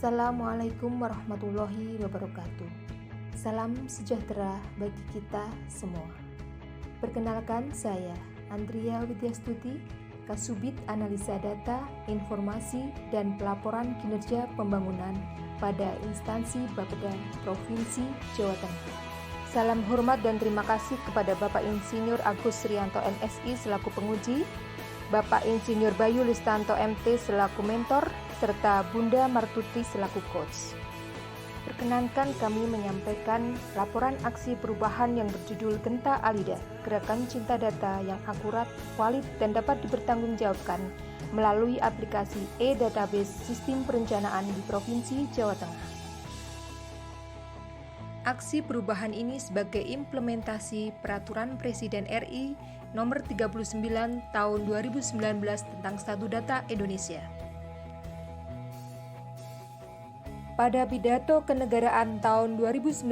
Assalamualaikum warahmatullahi wabarakatuh. Salam sejahtera bagi kita semua. Perkenalkan, saya Andrea Widyastuti, Kasubit Analisa Data, Informasi, dan Pelaporan Kinerja Pembangunan pada instansi Bapeda Provinsi Jawa Tengah. Salam hormat dan terima kasih kepada Bapak Insinyur Agus Rianto MSI selaku penguji, Bapak Insinyur Bayu Listanto MT selaku mentor, serta Bunda Martuti selaku coach. Perkenankan kami menyampaikan laporan aksi perubahan yang berjudul Genta Alida, Gerakan Cinta Data yang akurat, valid, dan dapat dipertanggungjawabkan melalui aplikasi e-database Sistem Perencanaan di Provinsi Jawa Tengah. Aksi perubahan ini sebagai implementasi Peraturan Presiden RI Nomor 39 Tahun 2019 tentang Statu Data Indonesia. Pada pidato kenegaraan tahun 2019,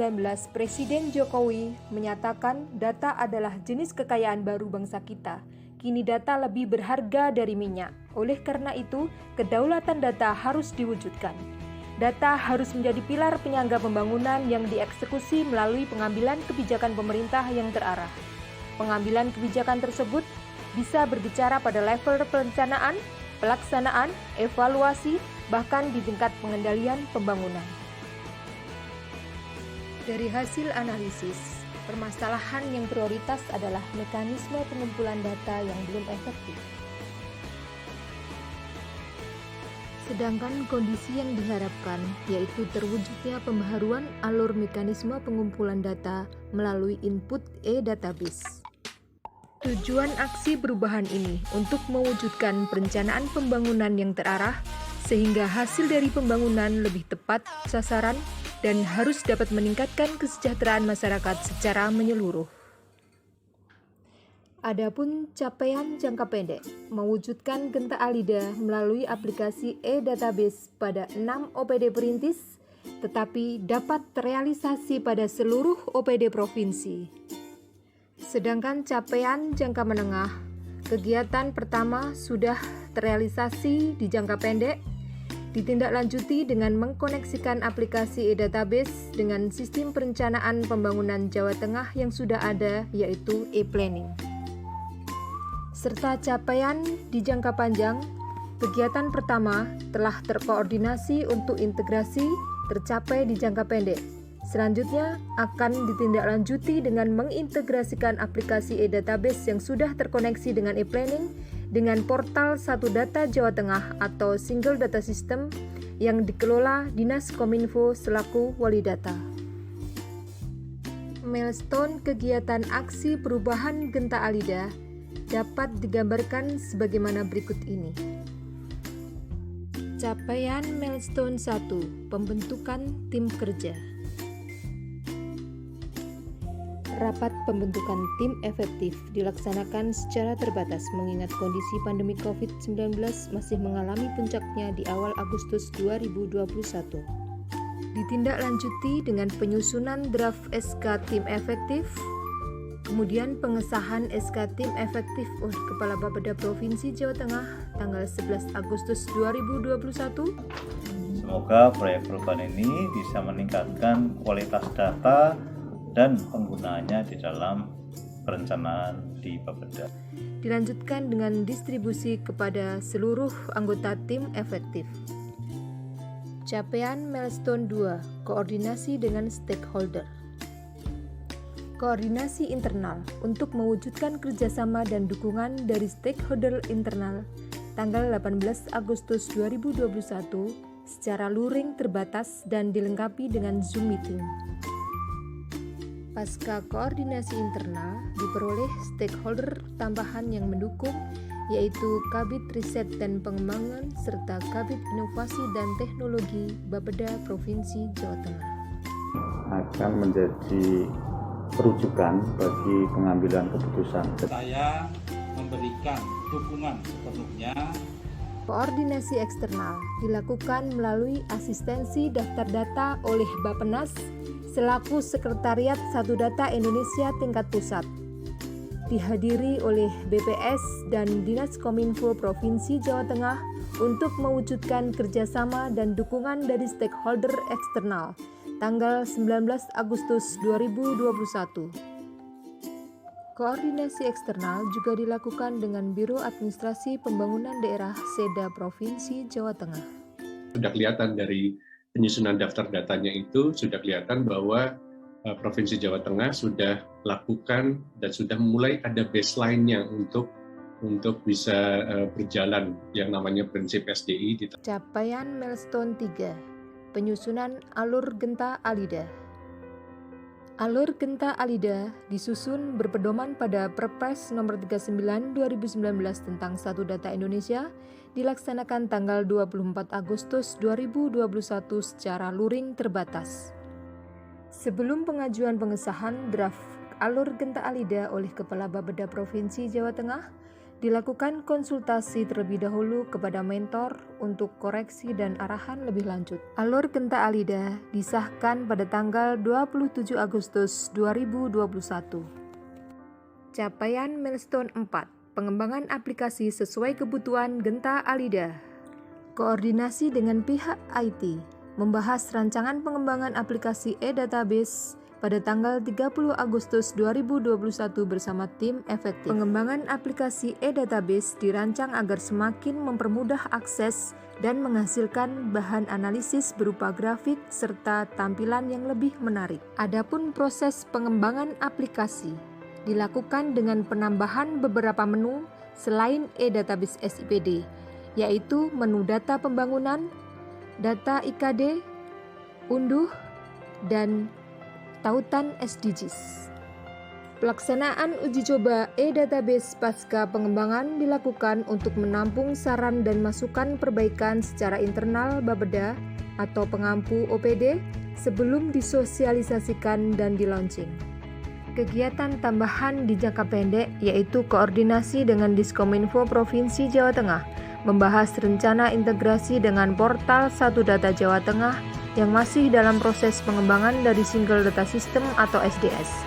Presiden Jokowi menyatakan data adalah jenis kekayaan baru bangsa kita. Kini data lebih berharga dari minyak. Oleh karena itu, kedaulatan data harus diwujudkan. Data harus menjadi pilar penyangga pembangunan yang dieksekusi melalui pengambilan kebijakan pemerintah yang terarah. Pengambilan kebijakan tersebut bisa berbicara pada level perencanaan, pelaksanaan, evaluasi, bahkan di tingkat pengendalian pembangunan. Dari hasil analisis, permasalahan yang prioritas adalah mekanisme pengumpulan data yang belum efektif. Sedangkan kondisi yang diharapkan yaitu terwujudnya pembaharuan alur mekanisme pengumpulan data melalui input e-database. Tujuan aksi perubahan ini untuk mewujudkan perencanaan pembangunan yang terarah sehingga hasil dari pembangunan lebih tepat sasaran dan harus dapat meningkatkan kesejahteraan masyarakat secara menyeluruh. Adapun capaian jangka pendek, mewujudkan Genta Alida melalui aplikasi e-database pada 6 OPD perintis, tetapi dapat terrealisasi pada seluruh OPD provinsi. Sedangkan capaian jangka menengah, kegiatan pertama sudah terrealisasi di jangka pendek, ditindaklanjuti dengan mengkoneksikan aplikasi e-database dengan sistem perencanaan pembangunan Jawa Tengah yang sudah ada, yaitu e-planning. Serta capaian di jangka panjang, kegiatan pertama telah terkoordinasi untuk integrasi tercapai di jangka pendek. Selanjutnya akan ditindaklanjuti dengan mengintegrasikan aplikasi e-database yang sudah terkoneksi dengan e-planning dengan portal Satu Data Jawa Tengah atau Single Data System yang dikelola Dinas Kominfo selaku wali data. Milestone kegiatan aksi perubahan Genta Alida dapat digambarkan sebagaimana berikut ini. Capaian milestone 1, pembentukan tim kerja. Rapat pembentukan tim efektif dilaksanakan secara terbatas mengingat kondisi pandemi COVID-19 masih mengalami puncaknya di awal Agustus 2021. Ditindaklanjuti dengan penyusunan draft SK tim efektif, kemudian pengesahan SK tim efektif oleh Kepala Bapeda Provinsi Jawa Tengah tanggal 11 Agustus 2021. Semoga proyek perubahan ini bisa meningkatkan kualitas data dan penggunaannya di dalam perencanaan di Bapeda. Dilanjutkan dengan distribusi kepada seluruh anggota tim efektif. Capaian milestone 2, koordinasi dengan stakeholder. Koordinasi internal untuk mewujudkan kerjasama dan dukungan dari stakeholder internal tanggal 18 Agustus 2021 secara luring terbatas dan dilengkapi dengan Zoom meeting. Pasca koordinasi internal diperoleh stakeholder tambahan yang mendukung, yaitu Kabid Riset dan Pengembangan serta Kabid Inovasi dan Teknologi Bapeda Provinsi Jawa Tengah. Akan menjadi perujukan bagi pengambilan keputusan. Saya memberikan dukungan sepenuhnya. Koordinasi eksternal dilakukan melalui asistensi daftar data oleh Bappenas selaku Sekretariat Satu Data Indonesia tingkat pusat. Dihadiri oleh BPS dan Dinas Kominfo Provinsi Jawa Tengah untuk mewujudkan kerjasama dan dukungan dari stakeholder eksternal, tanggal 19 Agustus 2021. Koordinasi eksternal juga dilakukan dengan Biro Administrasi Pembangunan Daerah Seda Provinsi Jawa Tengah. Sudah kelihatan dari penyusunan daftar datanya itu, sudah kelihatan bahwa Provinsi Jawa Tengah sudah lakukan dan sudah mulai ada baseline-nya untuk bisa berjalan yang namanya prinsip SDI. Capaian milestone 3, penyusunan alur Genta Alida. Alur Genta Alida disusun berpedoman pada Perpres nomor 39 2019 tentang Satu Data Indonesia, dilaksanakan tanggal 24 Agustus 2021 secara luring terbatas. Sebelum pengajuan pengesahan draft alur Genta Alida oleh Kepala Bapeda Provinsi Jawa Tengah, dilakukan konsultasi terlebih dahulu kepada mentor untuk koreksi dan arahan lebih lanjut. Alur Genta Alida disahkan pada tanggal 27 Agustus 2021. Capaian milestone 4, pengembangan aplikasi sesuai kebutuhan Genta Alida. Koordinasi dengan pihak IT, membahas rancangan pengembangan aplikasi e-database pada tanggal 30 Agustus 2021 bersama tim efektif. Pengembangan aplikasi e-database dirancang agar semakin mempermudah akses dan menghasilkan bahan analisis berupa grafik serta tampilan yang lebih menarik. Adapun proses pengembangan aplikasi dilakukan dengan penambahan beberapa menu selain e-database SIPD, yaitu menu data pembangunan, data IKD, unduh, dan tautan SDGs. Pelaksanaan uji coba e-database pasca pengembangan dilakukan untuk menampung saran dan masukan perbaikan secara internal Bapeda atau pengampu OPD sebelum disosialisasikan dan di-launching. Kegiatan tambahan di jangka pendek yaitu koordinasi dengan Diskominfo Provinsi Jawa Tengah, membahas rencana integrasi dengan portal Satu Data Jawa Tengah yang masih dalam proses pengembangan dari Single Data System atau SDS.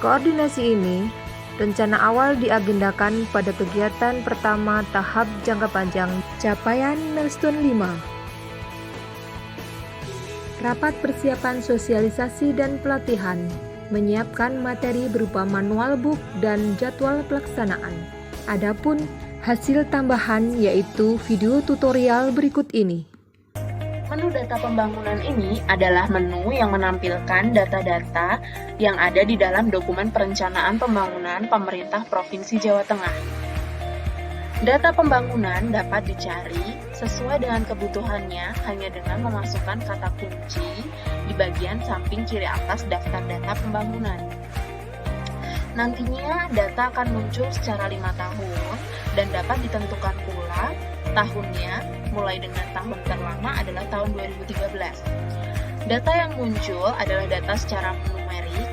Koordinasi ini rencana awal diagendakan pada kegiatan pertama tahap jangka panjang. Capaian milestone 5. Rapat persiapan sosialisasi dan pelatihan, menyiapkan materi berupa manual book dan jadwal pelaksanaan. Adapun hasil tambahan yaitu video tutorial berikut ini. Menu data pembangunan ini adalah menu yang menampilkan data-data yang ada di dalam dokumen perencanaan pembangunan pemerintah Provinsi Jawa Tengah. Data pembangunan dapat dicari sesuai dengan kebutuhannya hanya dengan memasukkan kata kunci di bagian samping kiri atas daftar data pembangunan. Nantinya data akan muncul secara 5 tahun dan dapat ditentukan pula tahunnya, mulai dengan tahun terlama adalah tahun 2013. Data yang muncul adalah data secara numerik,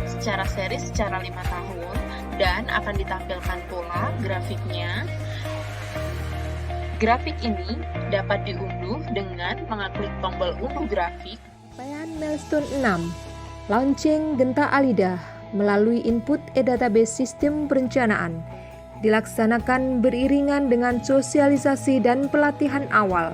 secara seri secara 5 tahun, dan akan ditampilkan pula grafiknya. Grafik ini dapat diunduh dengan mengklik tombol unduh grafik. Capaian milestone 6, launching Genta Alida melalui input e-database sistem perencanaan, dilaksanakan beriringan dengan sosialisasi dan pelatihan awal.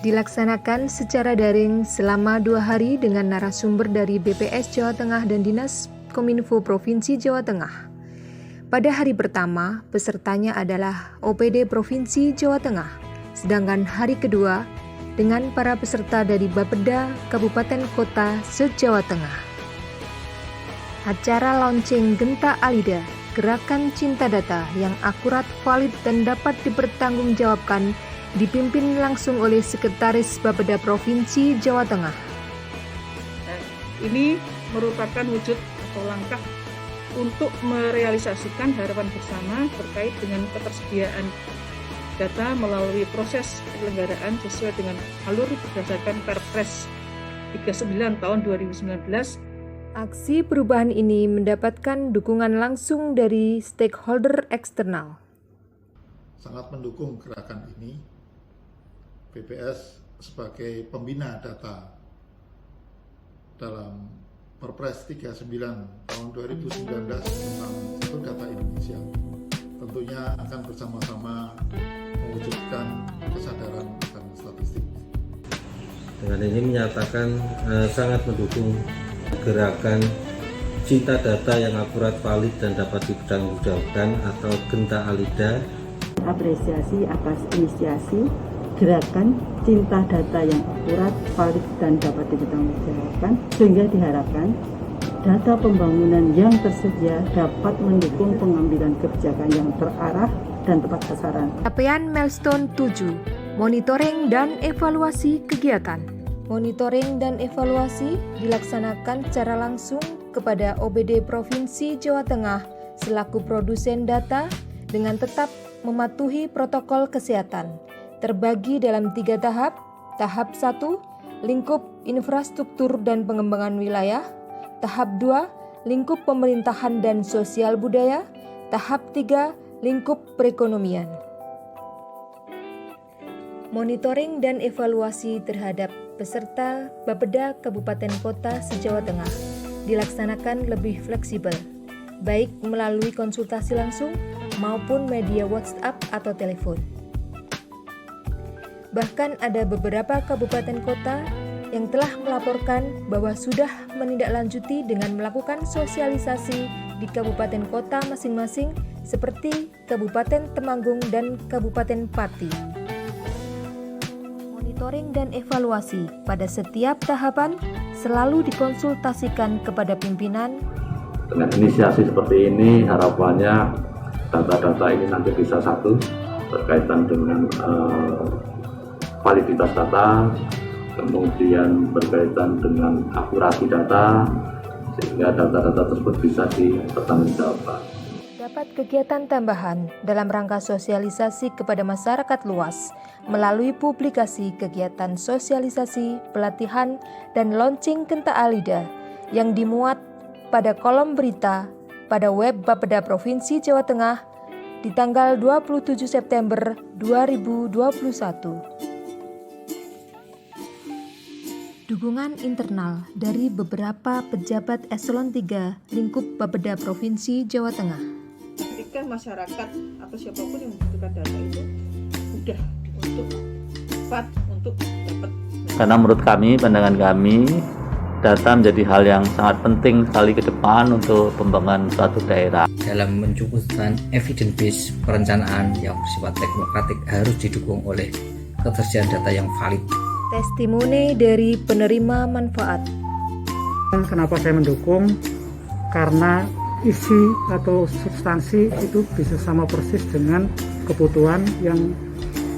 Dilaksanakan secara daring selama 2 hari dengan narasumber dari BPS Jawa Tengah dan Dinas Kominfo Provinsi Jawa Tengah. Pada hari pertama, pesertanya adalah OPD Provinsi Jawa Tengah, sedangkan hari kedua dengan para peserta dari Bapeda Kabupaten Kota se-Jawa Tengah. Acara launching Genta Alida, gerakan cinta data yang akurat, valid, dan dapat dipertanggungjawabkan, dipimpin langsung oleh Sekretaris Bapeda Provinsi Jawa Tengah. Ini merupakan wujud atau langkah untuk merealisasikan harapan bersama terkait dengan ketersediaan data melalui proses penyelenggaraan sesuai dengan alur berdasarkan Perpres 39 tahun 2019. Aksi perubahan ini mendapatkan dukungan langsung dari stakeholder eksternal. Sangat mendukung gerakan ini. BPS sebagai pembina data dalam Perpres 39 tahun 2019 tentang Satu Data Indonesia tentunya akan bersama-sama mewujudkan kesadaran akan statistik. Dengan ini menyatakan sangat mendukung gerakan Cinta Data yang akurat, valid, dan dapat dipertanggungjawabkan atau Genta Alida. Apresiasi atas inisiasi gerakan Cinta Data yang akurat, valid, dan dapat dipertanggungjawabkan, sehingga diharapkan data pembangunan yang tersedia dapat mendukung pengambilan kebijakan yang terarah dan tepat sasaran. Capaian milestone 7, monitoring dan evaluasi kegiatan. Monitoring dan evaluasi dilaksanakan secara langsung kepada OBD Provinsi Jawa Tengah selaku produsen data dengan tetap mematuhi protokol kesehatan. Terbagi dalam 3 tahap. Tahap 1, lingkup infrastruktur dan pengembangan wilayah. Tahap 2, lingkup pemerintahan dan sosial budaya. Tahap 3, lingkup perekonomian. Monitoring dan evaluasi terhadap peserta Bapeda Kabupaten Kota se-Jawa Tengah dilaksanakan lebih fleksibel, baik melalui konsultasi langsung maupun media WhatsApp atau telepon. Bahkan ada beberapa kabupaten kota yang telah melaporkan bahwa sudah menindaklanjuti dengan melakukan sosialisasi di kabupaten kota masing-masing seperti Kabupaten Temanggung dan Kabupaten Pati. Monitoring dan evaluasi pada setiap tahapan selalu dikonsultasikan kepada pimpinan. Dengan inisiasi seperti ini, harapannya data-data ini nanti bisa satu berkaitan dengan validitas data, kemudian berkaitan dengan akurasi data, sehingga data-data tersebut bisa dipertanggungjawabkan. Dapat kegiatan tambahan dalam rangka sosialisasi kepada masyarakat luas melalui publikasi kegiatan sosialisasi, pelatihan, dan launching Genta Alida yang dimuat pada kolom berita pada web Bapeda Provinsi Jawa Tengah di tanggal 27 September 2021. Dukungan internal dari beberapa pejabat eselon 3 lingkup Bapeda Provinsi Jawa Tengah. Ketika masyarakat atau siapapun yang membutuhkan data itu mudah untuk cepat untuk dapat. Karena menurut kami, pandangan kami, data menjadi hal yang sangat penting sekali ke depan untuk pembangunan suatu daerah. Dalam mencukupi evidence-based perencanaan yang bersifat teknokratik harus didukung oleh ketersediaan data yang valid. Testimoni dari penerima manfaat. Kenapa saya mendukung? Karena isi atau substansi itu bisa sama persis dengan kebutuhan yang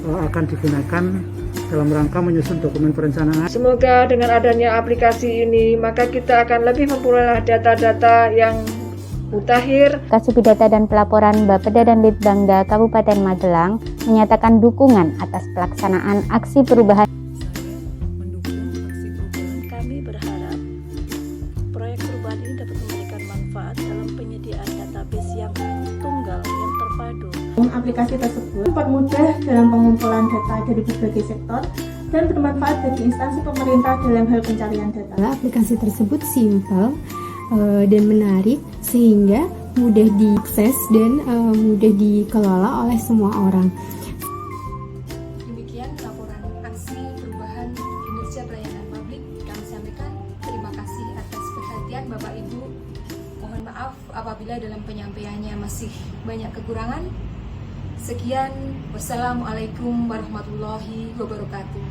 akan digunakan dalam rangka menyusun dokumen perencanaan. Semoga dengan adanya aplikasi ini, maka kita akan lebih memperoleh data-data yang mutakhir. Kasubid Data dan Pelaporan Bapeda dan Litbangda Kabupaten Magelang menyatakan dukungan atas pelaksanaan aksi perubahan. Kami berharap proyek perubahan ini dapat memberikan manfaat dalam penyediaan database yang tunggal, yang terpadu. Aplikasi tersebut mempermudah dalam pengumpulan data dari berbagai sektor dan bermanfaat bagi instansi pemerintah dalam hal pencarian data. Aplikasi tersebut simpel dan menarik sehingga mudah diakses dan mudah dikelola oleh semua orang. Demikian laporan aksi perubahan kinerja pelayanan publik kami sampaikan. Terima kasih atas perhatian Bapak Ibu. Mohon maaf apabila dalam penyampaiannya masih banyak kekurangan. Sekian, wassalamualaikum warahmatullahi wabarakatuh.